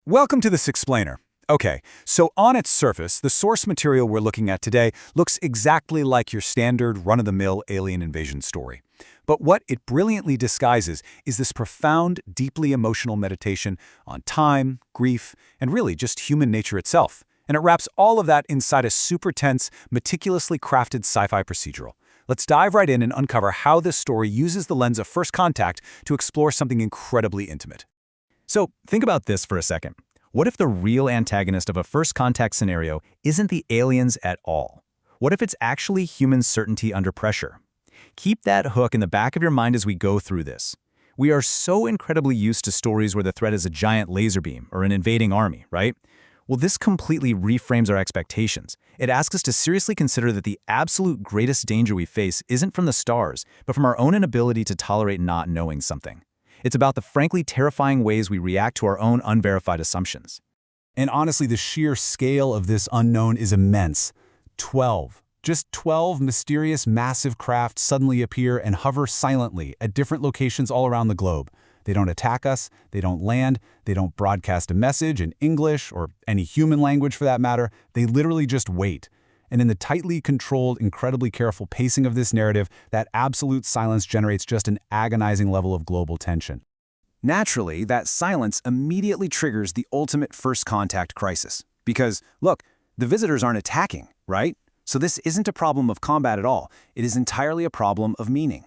Welcome to this explainer. Okay, so on its surface, the source material we're looking at today looks exactly like your standard run-of-the-mill alien invasion story. But what it brilliantly disguises is this profound, deeply emotional meditation on time, grief, and really just human nature itself. And it wraps all of that inside a super tense, meticulously crafted sci-fi procedural. Let's dive right in and uncover how this story uses the lens of first contact to explore something incredibly intimate. So think about this for a second. What if the real antagonist of a first contact scenario isn't the aliens at all? What if it's actually human certainty under pressure? Keep that hook in the back of your mind as we go through this. We are so incredibly used to stories where the threat is a giant laser beam or an invading army, right? Well, this completely reframes our expectations. It asks us to seriously consider that the absolute greatest danger we face isn't from the stars, but from our own inability to tolerate not knowing something. It's about the frankly terrifying ways we react to our own unverified assumptions. And honestly, the sheer scale of this unknown is immense. 12. Just 12 mysterious, massive craft suddenly appear and hover silently at different locations all around the globe. They don't attack us, they don't land, they don't broadcast a message in English or any human language for that matter. They literally just wait. And in the tightly controlled, incredibly careful pacing of this narrative, that absolute silence generates just an agonizing level of global tension. Naturally, that silence immediately triggers the ultimate first contact crisis. Because, look, the visitors aren't attacking, right? So this isn't a problem of combat at all. It is entirely a problem of meaning.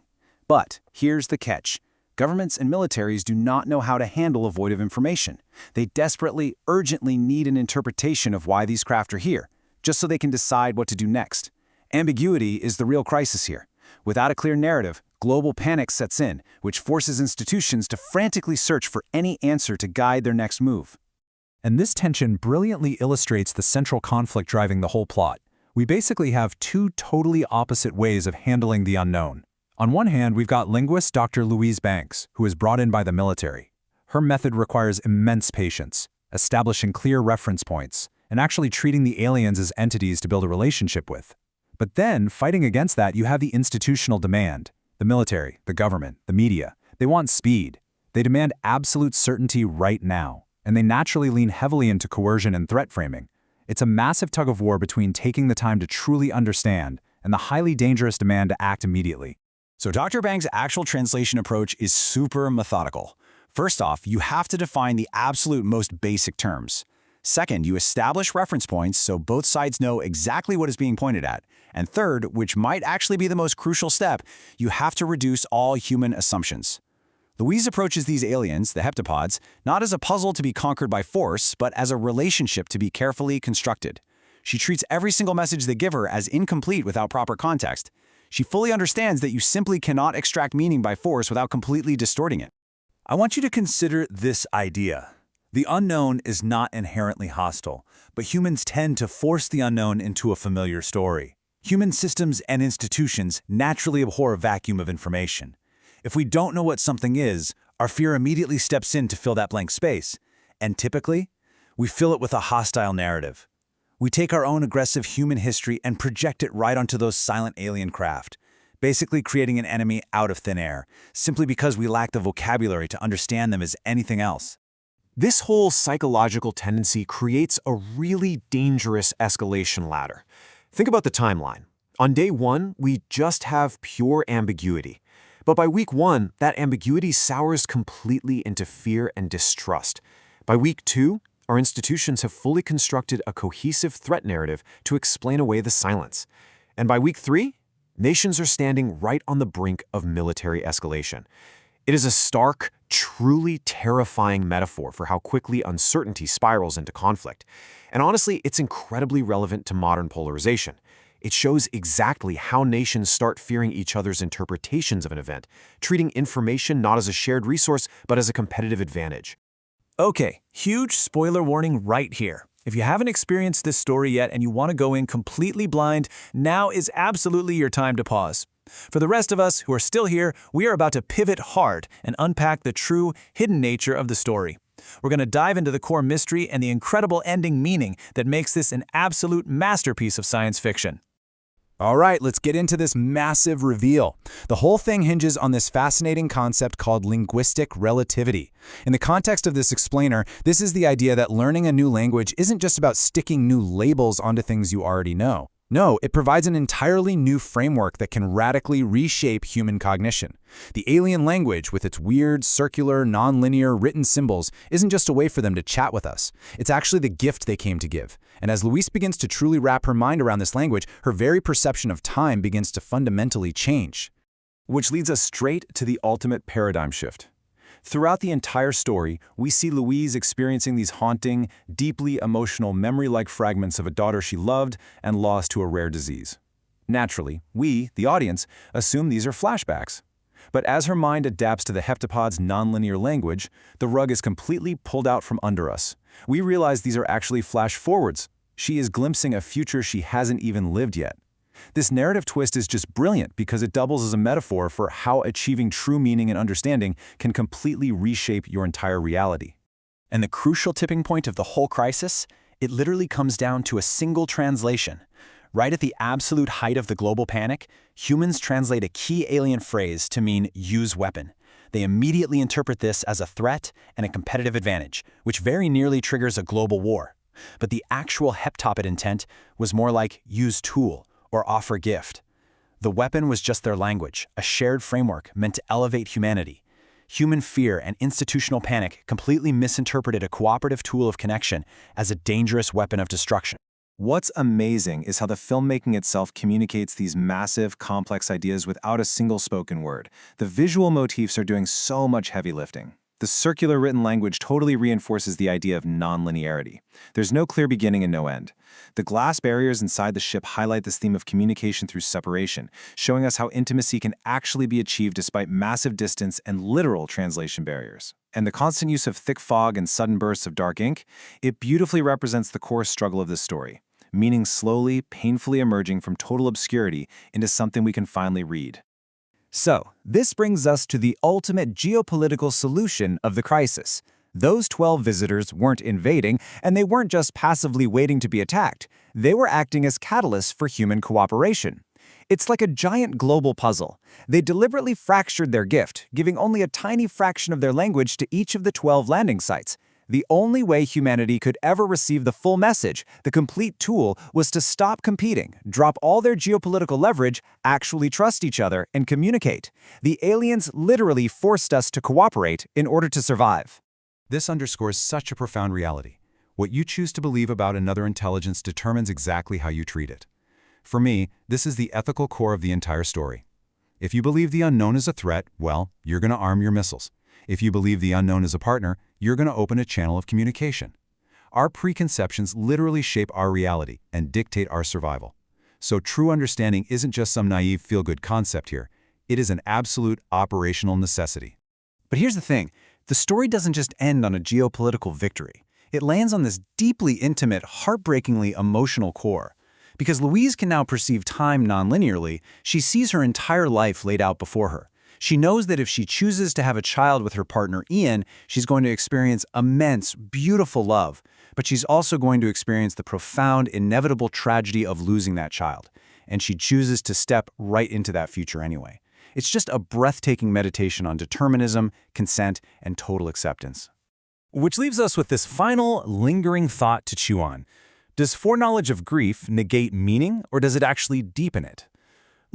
But here's the catch. Governments and militaries do not know how to handle a void of information. They desperately, urgently need an interpretation of why these craft are here, just so they can decide what to do next. Ambiguity is the real crisis here. Without a clear narrative, global panic sets in, which forces institutions to frantically search for any answer to guide their next move. And this tension brilliantly illustrates the central conflict driving the whole plot. We basically have two totally opposite ways of handling the unknown. On one hand, we've got linguist Dr. Louise Banks, who is brought in by the military. Her method requires immense patience, establishing clear reference points, and actually treating the aliens as entities to build a relationship with. But then, fighting against that, you have the institutional demand. The military, the government, the media. They want speed. They demand absolute certainty right now. And they naturally lean heavily into coercion and threat framing. It's a massive tug-of-war between taking the time to truly understand and the highly dangerous demand to act immediately. So Dr. Banks' actual translation approach is super methodical. First off, you have to define the absolute most basic terms. Second, you establish reference points so both sides know exactly what is being pointed at. And third, which might actually be the most crucial step, you have to reduce all human assumptions. Louise approaches these aliens, the heptapods, not as a puzzle to be conquered by force, but as a relationship to be carefully constructed. She treats every single message they give her as incomplete without proper context. She fully understands that you simply cannot extract meaning by force without completely distorting it. I want you to consider this idea. The unknown is not inherently hostile, but humans tend to force the unknown into a familiar story. Human systems and institutions naturally abhor a vacuum of information. If we don't know what something is, our fear immediately steps in to fill that blank space. And typically, we fill it with a hostile narrative. We take our own aggressive human history and project it right onto those silent alien craft, basically creating an enemy out of thin air, simply because we lack the vocabulary to understand them as anything else. This whole psychological tendency creates a really dangerous escalation ladder. Think about the timeline. On day one, we just have pure ambiguity. But by week one, that ambiguity sours completely into fear and distrust. By week two, our institutions have fully constructed a cohesive threat narrative to explain away the silence. And by week three, nations are standing right on the brink of military escalation. It is a stark, truly terrifying metaphor for how quickly uncertainty spirals into conflict. And honestly, it's incredibly relevant to modern polarization. It shows exactly how nations start fearing each other's interpretations of an event, treating information not as a shared resource, but as a competitive advantage. Okay, huge spoiler warning right here. If you haven't experienced this story yet and you want to go in completely blind, now is absolutely your time to pause. For the rest of us who are still here, we are about to pivot hard and unpack the true, hidden nature of the story. We're going to dive into the core mystery and the incredible ending meaning that makes this an absolute masterpiece of science fiction. All right, let's get into this massive reveal. The whole thing hinges on this fascinating concept called linguistic relativity. In the context of this explainer, this is the idea that learning a new language isn't just about sticking new labels onto things you already know. No, it provides an entirely new framework that can radically reshape human cognition. The alien language, with its weird, circular, nonlinear written symbols, isn't just a way for them to chat with us. It's actually the gift they came to give. And as Louise begins to truly wrap her mind around this language, her very perception of time begins to fundamentally change. Which leads us straight to the ultimate paradigm shift. Throughout the entire story, we see Louise experiencing these haunting, deeply emotional memory-like fragments of a daughter she loved and lost to a rare disease. Naturally, we, the audience, assume these are flashbacks. But as her mind adapts to the heptapod's nonlinear language, the rug is completely pulled out from under us. We realize these are actually flash-forwards. She is glimpsing a future she hasn't even lived yet. This narrative twist is just brilliant because it doubles as a metaphor for how achieving true meaning and understanding can completely reshape your entire reality. And the crucial tipping point of the whole crisis, it literally comes down to a single translation. Right at the absolute height of the global panic, humans translate a key alien phrase to mean use weapon. They immediately interpret this as a threat and a competitive advantage, which very nearly triggers a global war. But the actual heptapod intent was more like use tool or offer gift. The weapon was just their language, a shared framework meant to elevate humanity. Human fear and institutional panic completely misinterpreted a cooperative tool of connection as a dangerous weapon of destruction. What's amazing is how the filmmaking itself communicates these massive, complex ideas without a single spoken word. The visual motifs are doing so much heavy lifting. The circular written language totally reinforces the idea of nonlinearity. There's no clear beginning and no end. The glass barriers inside the ship highlight this theme of communication through separation, showing us how intimacy can actually be achieved despite massive distance and literal translation barriers. And the constant use of thick fog and sudden bursts of dark ink, it beautifully represents the core struggle of this story, meaning slowly, painfully emerging from total obscurity into something we can finally read. So, this brings us to the ultimate geopolitical solution of the crisis. Those 12 visitors weren't invading, and they weren't just passively waiting to be attacked. They were acting as catalysts for human cooperation. It's like a giant global puzzle. They deliberately fractured their gift, giving only a tiny fraction of their language to each of the 12 landing sites. The only way humanity could ever receive the full message, the complete tool, was to stop competing, drop all their geopolitical leverage, actually trust each other, and communicate. The aliens literally forced us to cooperate in order to survive. This underscores such a profound reality. What you choose to believe about another intelligence determines exactly how you treat it. For me, this is the ethical core of the entire story. If you believe the unknown is a threat, well, you're going to arm your missiles. If you believe the unknown is a partner, you're going to open a channel of communication. Our preconceptions literally shape our reality and dictate our survival. So true understanding isn't just some naive feel-good concept here. It is an absolute operational necessity. But here's the thing. The story doesn't just end on a geopolitical victory. It lands on this deeply intimate, heartbreakingly emotional core. Because Louise can now perceive time non-linearly, she sees her entire life laid out before her. She knows that if she chooses to have a child with her partner Ian, she's going to experience immense, beautiful love. But she's also going to experience the profound, inevitable tragedy of losing that child. And she chooses to step right into that future anyway. It's just a breathtaking meditation on determinism, consent, and total acceptance. Which leaves us with this final, lingering thought to chew on. Does foreknowledge of grief negate meaning, or does it actually deepen it?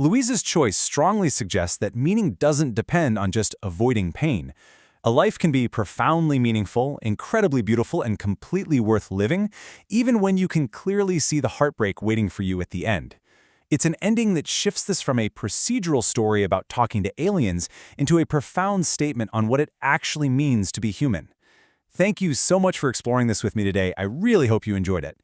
Louise's choice strongly suggests that meaning doesn't depend on just avoiding pain. A life can be profoundly meaningful, incredibly beautiful, and completely worth living, even when you can clearly see the heartbreak waiting for you at the end. It's an ending that shifts this from a procedural story about talking to aliens into a profound statement on what it actually means to be human. Thank you so much for exploring this with me today. I really hope you enjoyed it.